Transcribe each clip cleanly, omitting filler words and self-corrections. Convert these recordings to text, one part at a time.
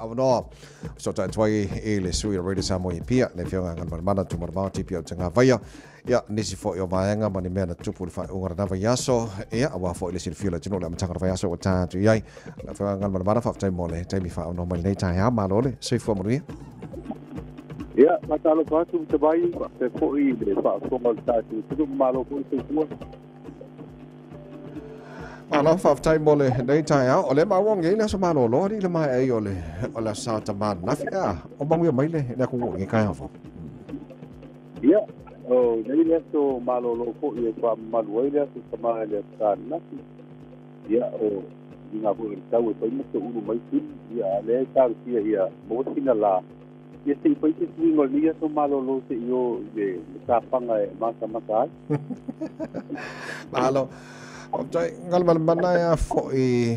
no, so that's why ele sui already Samoa pia le fionga Galumalemana Autagavaia Tipi Autagavaia ya nisi fo yo vaenga mani mena tupu le fa unga na vayaso ya awa fo ile silfila tino le matanga vayaso ta tu yai la fionga Galumalemana fa tai mole tai mi fa no mai nei tai ha malole sei fo muri ya matalo fa tu tabai fa fo I le fa fo mal ta tu malo ko tu Ala fa tai mole nei tai ha ole ma wong ngai le so malo lo ri le mai ai ole ola sa ta man na fia o bangu mai le na ko ngai kai ha fo ya oh nei le so malo lo ko I fa malwai le so sama le ta na ya o ina ko ta wo pai mo tu mai tu ya le ta ya mo sina la ya se pai se tu ngol ni so malo lo se yo de ta panga ma sama ka malo Optai Galumalemana ya fo e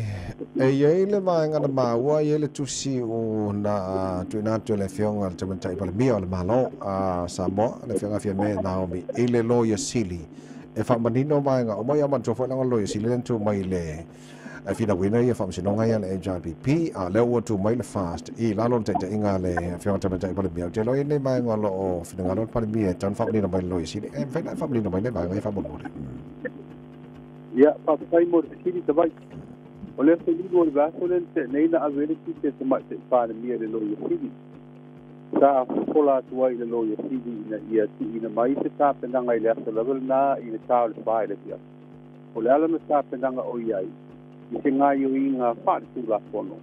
le vai ngana maua le tusi o na tuina tu le fionga te mentai pale mia le malo a Samoa le fionga fia me Naomi ile lo ya sili e fa manino vai nga o mai ama tofo nga lo ya sili len tu mai le e fina wina ia fa msinonga ya le HRPP a le o tu mai le fast I la lo te inga le fionga te mentai pale mia te lo ne mai nga lo o fina nga lo pale mia tan fa manino mai lo ya sili e fa manino mai le vai nga fa mo ya pa sai mo kiri tabai ole se ni go ba so len te nei na avere ki te mai te pa mi le lo yo kiri sa kola tu ai le lo yo kiri na ia ti ina mai te ta pe ngai le so level na I le ta le ba le ya ole ala me ta pe nga o ai I te ngai yo inga pa tu la kono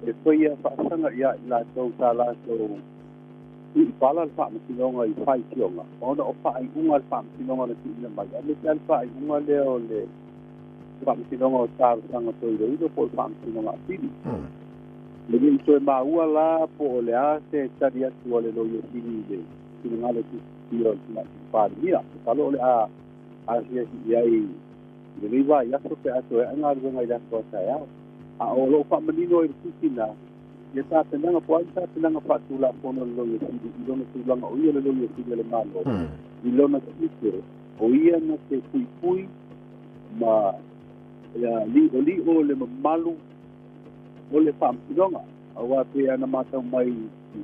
e so ia pa sanga ia la so ta la so I pala fa mi sinonga I fai kionga ona o fa ai unga fa mi sinonga le tina mai ale tal fa ai unga le o le fa mi sinonga o ta sanga to I do po fa mi sinonga pili le ni to ma ua la po le a se taria tu le lo yo pili le sinonga le ti o na fa dia palo le a se si ai le ni va ya so pe a to anga le ngai da ko sa ya a o lo fa mi no I tina ya ta tenanga po ta tenanga pa tu la pono lo yo I lo no tu la o ia le lo yo le malo I lo na tu o ia na te pui ma ya li o le malu o le fam tinga awa pe ana mata mai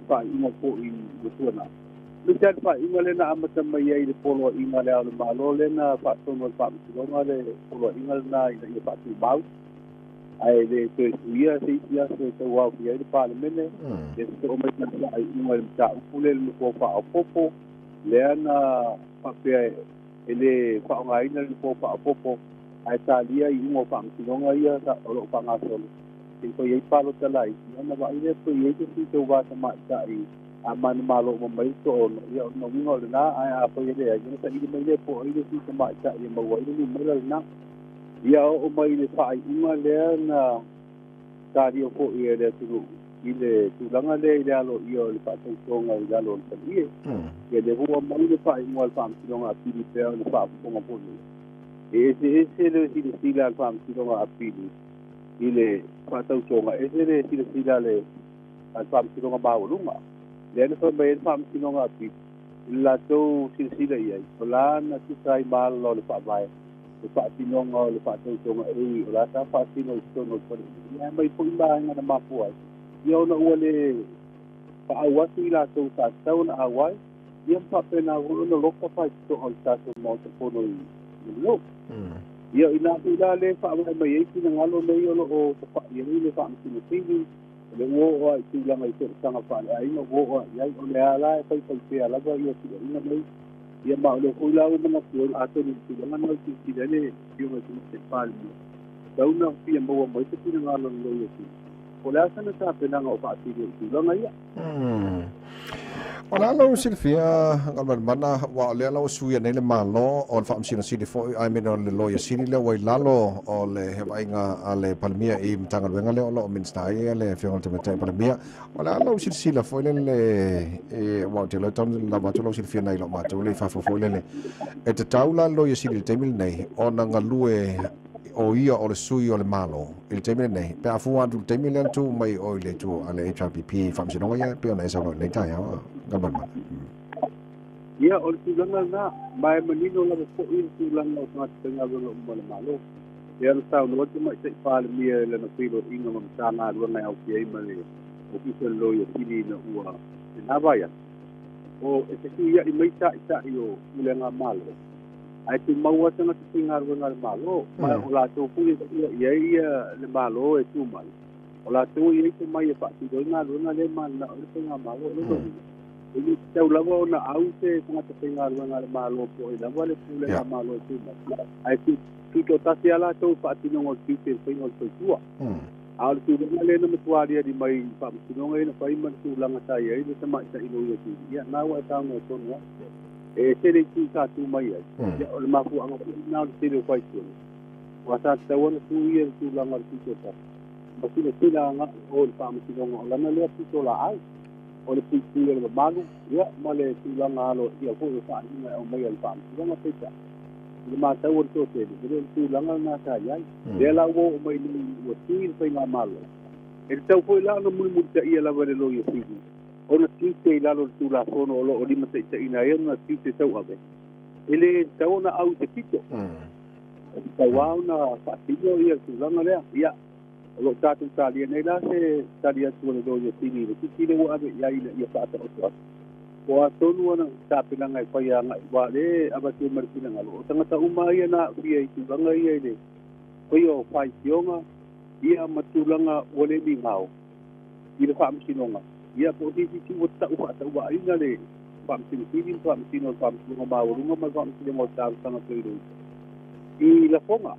pa ingo po I lo na le ta pa ingo le na amata mai ai le polo inga le al malo le na pa to no fam tinga le polo inga na I pa tu bau ai le to ia se ia se to wa ia le parliament e to mai na ai ingo le ta upule le ko pa popo le ana pa pe ele pa ngai na le ko pa popo ai ta lia I ingo pa tinga ia ta o pa nga so ko ia pa lo ta lai na ba ile to ia ke si to wa ta ma ta I aman malo mo mai to ia no ingo le na ai a po ile ai ta I mai le po ile si ta ma ta ia mo wa ile ni mai na ia o mai le fa inga le na ta rio po ia le tu ile tu langa le ia lo ia le pa to songa ia lo ta ie ia le ho mai le fa inga le fam songa pi di pe le fa songa po e se le si la fam songa pi ile pa to songa e se le si le al fam songa ba lunga le le fa mai fam songa pi la to si le ia la na si sai mal lo le fa vai le fa tinonga le fa tonga e la ta fa tino no ko ya mai po ba nga na mapu ai yo no ole fa awa si la to sa na awa ya pa pe na no lo ka fa to on sa so mo to po no no yo ina tu la le fa mai ki na ngalo nei yo o fa ye le fa si no pili le wo o tu la mai to sanga fa ai no wo o ya o le ala fa pe ala go yo si ina mai ia ma le kula o mana ko ato ni ti mana no ti ti le yo me ti pal tau na pi mo mo ti ti nga lo lo yo ti o la sana ta pe na o pa ti ti lo nga ia Ona lo Silvia Galumalemana wa le lo suia nei le malo o fa msina sili fo ai me no le lo ya sili le wai lalo o le he vainga ale palmia I mtanga wenga le o lo minsta ia le fionga te meta palmia ona lo sila fo le e wa te lo ton la va to lo Silvia nei lo ma to le fa fo le e te taula lo ya sili te mil nei ona ngalue o ia o le sui o le malo il te mil nei pe afu atu te mil tu mai o le tu ale HRPP fa msina ia pe ona esa le tai Galumalemana ia o tu langa na mai manino la ko I tu langa o ta tenga lo mo le malo ia no sa no te mai te pa le mia le na pilo inga mo sa na lo na au ki ai male official lawyer sili na ua Autagavaia o e te ia I mai ta o ulenga malo ai tu maua tanga te tinga runga malo mai o la to pu ia le malo e tu mai o la to ia te mai e pa ti do na runga le mana o tinga malo le ini tau lava ona au te tanga te tinga runga malo po i lava le ulenga malo e tu mai ai tu to tasi ala to pa ti no ti te tinga o tua al tu le na matuaria di mai pa tinonga ina pa iman tu langa sai ai le sama sa ilo ia ti ia na wa ta no to no e se le tu sa tu mai ai ya o le mafu anga na le le kwai tu wa sa ta wona tu ia tu langa ti to ta ba si le tila nga o le pa tinonga la na le tu to la ai o le tu le malu ya ma le tu langa lo ia ko sa ina o mai al pa tinonga te ta le mata o to te le tu langa na sa ai le la wo mai ni o tin pe nga malo e tau foi la no muy muita ia la vale lo ia fiji ona tite la lo tu la fono lo o lima te ina ia na tite tau ave ele tau na au te tito tau au na fatino ia tu langa le ia lo tatu tali nei la se tali atu le lo ia fiji le tite le ave ia ia fata o o atonu ana tapina ngai pai anga wa le abati markina ngalo tangata umai na ia tu langa ia ile oi o fai tionga ia matulanga ole ni ngao ile fa msinonga ia po ti ti wata wa ina le fa msinini fa msino fa msinonga ma urunga ma fa msinonga ta sana pleido I la fonga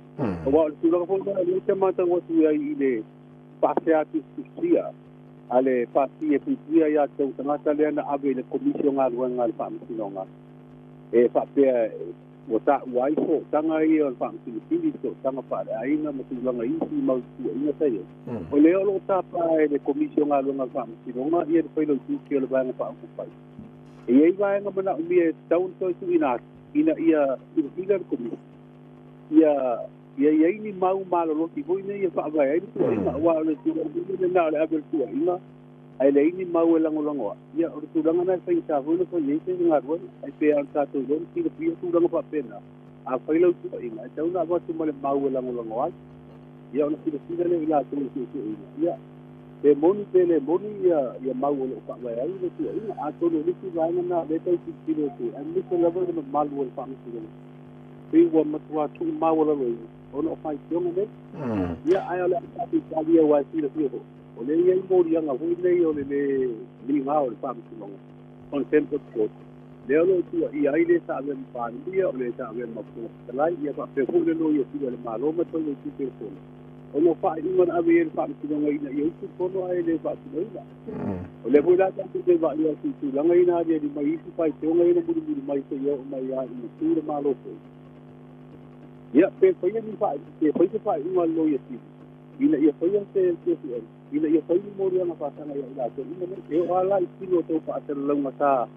wa tu la fonga le temata wa tu ia ile paseati sia ale pasti e pia ya tau tangata le na ave le commission ngal fa msinonga e fa pe wata wai fo tanga I o fa msinini so tanga pa ai na msulanga isi mau tu ina sai o le o ta pa le commission ngal fa msinonga ia pe lo tu ke le banga fa ku pai e ai vai nga mana umi e tau to tu ina ia ina commission ia ni mau malo lo ti voi nei fa vai ai tu ina wa le tu na le abel tu ina ai le ni mau lango ia o tu langa na sai sa ho no ko ye te nga ro ai pe an sa tu don ti le tu langa pa pena a fa lo tu ina tau na wa tu mo le mau lango ai ia ona ti le ila tu ina ia le moni ia mau lo fa vai ai le tu ina a to le ti vai na le tau ti le tu ai le la va le mau lo fa mi Be wa matua tu mawala lo ono fai tionga ne ia ai ole ati talia wa si le fio o le ia mo ria nga hui nei o le li ngao le pam tu longa on tempo ko le ole tu ia ai le sa le pan ia o le sa le ma fu lai ia pa pe fu le no ia si le malo ma to le ti pe fu ono fai ingon ave le pam tu longa ina ia tu kono ai le pa tu ina o le fu la ta tu te va ia si tu longa ina dia di mai si fai tionga ina buru mai se ia o mai ia ina tu le malo ko ia pe foi ni fa ke foi fa uma lo ia ti ina ia foi te ina ia foi mo ria na fa sana ia la to ina e ala I tilo to fa te lo mata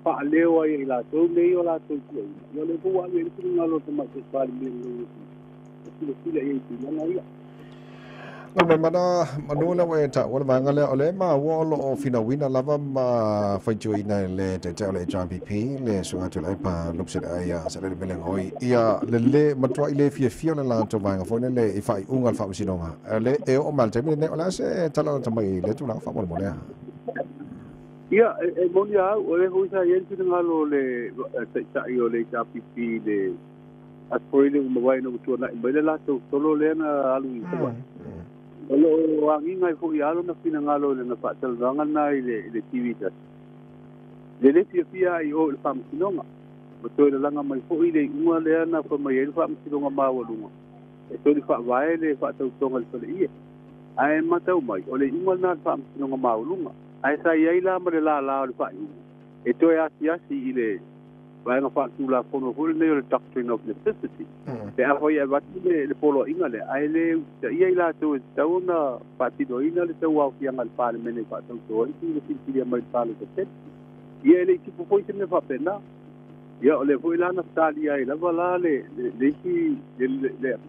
fa leo ia la to le o la to ku ia le bua ia ti na lo to ma te fa le lo ti ia ti na ia Galumalemana manula we ta wala mangale ole ma wo lo o fina wina lava ma fai joi na le te te ole JPP le sunga tu lai pa lupse ai sa le beleng oi ia le matua ile fia le la to vanga fo le I fai ungal fa sinonga le e o mal te ne ola se tala ta mai le tu la fa mo le ia e monia o le ho sa yen ti ngalo le sa io le JPP le aspoile mo vai no tu na mai le la to solo le na alu Olo wangi ngai fu ia lo na fina ngalo le na pa tel ranga na le TV ta. Le fia I o le fam sinonga. Mo to le langa mai fu ile uma le na fa mai le fam sinonga ma wa lunga. E to le fa vai le fa tau tonga le ia. Ai matau mai o le uma na fam sinonga ma wa lunga. Ai sa ia ila ma le la le fa ia. E to ia si ile vai na fa tu la fono fu le le doctrine of necessity. Te a foi a le polo inga le ai le ia ila to tau na partido ina le tau au fianga al parlemento fa tau to I le mai palo te ia le tipo foi se me fa pena ia le foi la na stalia ila vala le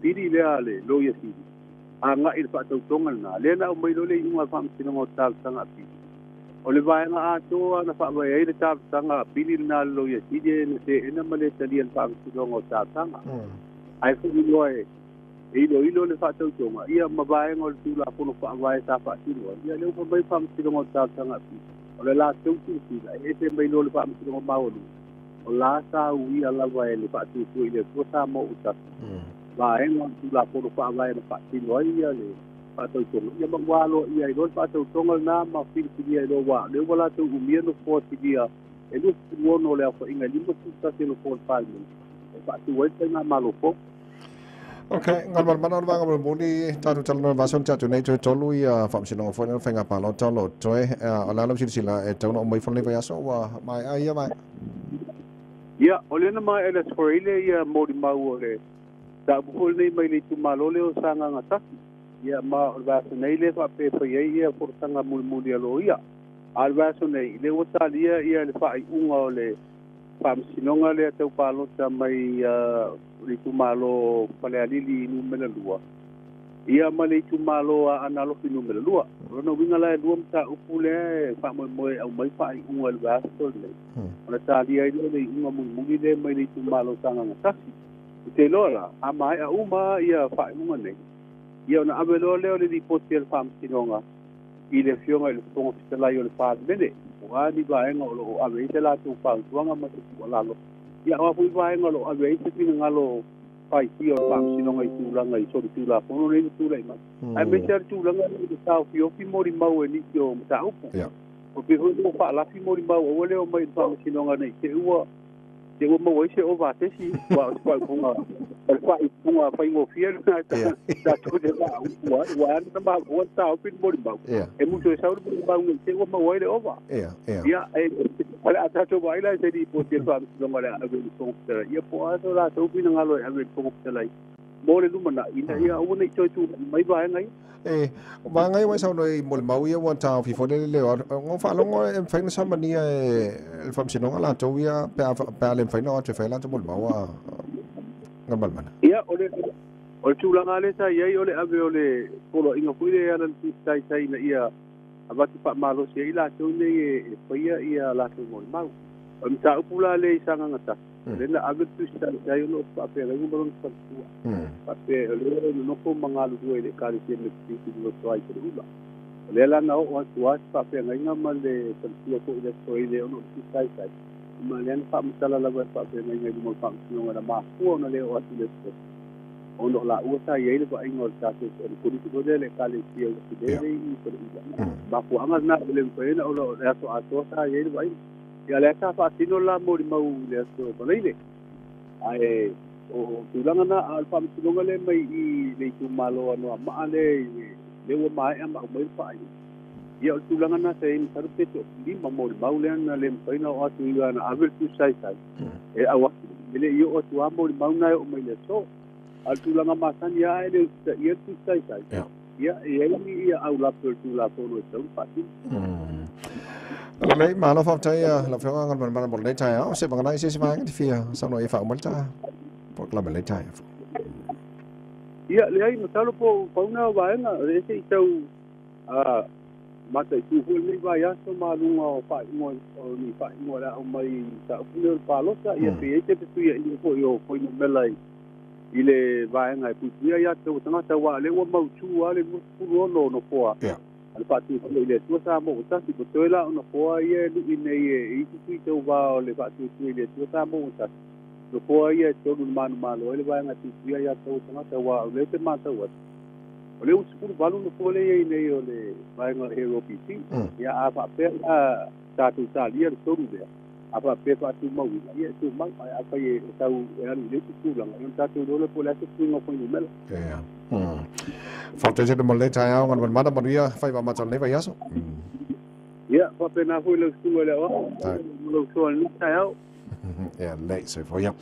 piri le lo ia si a nga il fa tau tonga na le na mai lo le inga fa msino mo tal sanga pi o le vai nga ato na fa vai ai le tal sanga piri na lo ia si de ne se ena male talia fa msino mo tal sanga ai fu loe ilo le whātau tonga. Ia mawae ngol tūla pono whaawai tā whaatinoa. Ia leo pa mai whaamasironga tā tanga pi. O le la tau tūtila. E te mai lo le whaamasironga maonu. O la tā ui alawa e le whaatu tui le tua tā mo uta. Wae ngol tūla pono whaawai na whaatinoa ia le whātau tonga. Ia mawalo ia ilo le whātau tonga nā ma whiripinia ilo wā. Leo wala tau umia no fōtiria. E lu tuono le awha inga lima tuta te no fōt pālmen. E whaatu waita ngā malofo. Okay, ngal mana bang ngal muni tatu calon vason catu nei to tolu ya fam sinong fo na fenga pa lo tolo toy ala lo sila e tono mai fon le yaso wa mai ai mai ya olena mai ele scorile ya modi mau ole da bul nei mai le tu malo le sanga ngata ya ma vason nei le fa pe fa ya por sanga mul mul ya lo ya al vason nei le wata dia ya le fa ai unga ole fam sinonga le tau palo ta mai le tu malo pale alili numero 2 ia male tu malo analo fi numero 2 no winga la duam ta upule fa mo au mai fa un el vaso le ona ta dia ile le un mo le mai le tu malo sanga ngata te lola ama ia uma ia fa un ne ia na abelo le di potel fam sinonga ile fionga le pongo fitela yo le fa bene wa di ba en lo ave te la tu fa tuanga ma tu la lo ia wa pu ba en lo ave te tin ngalo pai ti o fam sinonga i tu langa i so tu la pono le tu le ma ai me ter tu langa i ta fio fi mori mau e ni yo ta upo o pe ho fa la fi mori mau o le o mai fam sinonga nei te ua mo se o va te si wa punga el fa i punga fa ingo fiel na ta tu de la wa na ma o ta o pin mori mau e mu so sa o mau ni te o mo le ova ia e ala ata to vai la se di po te fa sinonga le a ve so ia po a la to pin ngalo e ve po te lai mo le lumana ina ia o nei to tu mai va ngai ba ngai wa sau noi mol mau ia wa ta fi fo le ngo fa lo ngo em fa sa mania el fam sinonga la to ia pa le fa no te fa la to mol mau ngabal mana ia o tu la ngale sa ia o le ave o le polo inga puile ia na tai na ia abati pa malo se ila to ne e fa ia la to mol mau o mta upula le sanga ngata le na ave tu sta ia no pa pe la ngoro pa pa pe le no ko mangalu do le kali se le ti no to ai te ula le la na o tua pa pe ngai nga male pa ko ile to ile no sai ma le pa mtala la pa pe ngai mo pa no na ma ko no le o atu le o no la o sa ye le pa ingol ta se ko ni ko le kali se le i ko ila ba ko anga na le pe na o lo ya so ato sa ye le ba ya le ta fa tino la mo di mau le so ba le ai o tulanga na alfa mtulonga le mai I le tu malo no ma le o mai ama mai fa ia o tulanga na se in sarpe to di mo mau le na le pai na o tu na avel tu sai e awa le io o tu amo mau na o mai le so al tulanga ma san ia le ia tu sai ia ia au la tu la no so fácil lấy mà nó phong chơi là phải ngon mà một lấy chai áo sẽ bằng này sẽ mang cái phía sau này phải mất cha hoặc là mình lấy chai ia le ai no po po na va na re se tau ma te tu fu ni va ya so ma lu ngo fa mo ni fa mo la o mai ta fu le pa lo sa ia pe te tu ia ni po yo po no melai ile va ngai pu ia te tanga ta wa le o mau chu ale mu fu no po al fatu le tu sa mo ta si po toila no po ia lu ine I tu tu va le fatu le tu sa mo ta no po ia to lu malo le va nga tu ia to ta wa le te ma ta wa le u su balu no po le ine yo le va nga hero piti ia apa pe ta tu sa lia to lu de apa pe fa tu mau ia tu mau apa ye ta u le tu la nga ta tu le po la tu no po ni mel phòng chơi một lấy chai áo còn mà một dia phải vào mặt tròn lấy vậy sao? Dạ, có bên nào vui lực xui rồi đó, lực xui chai áo. Yeah, late so for you.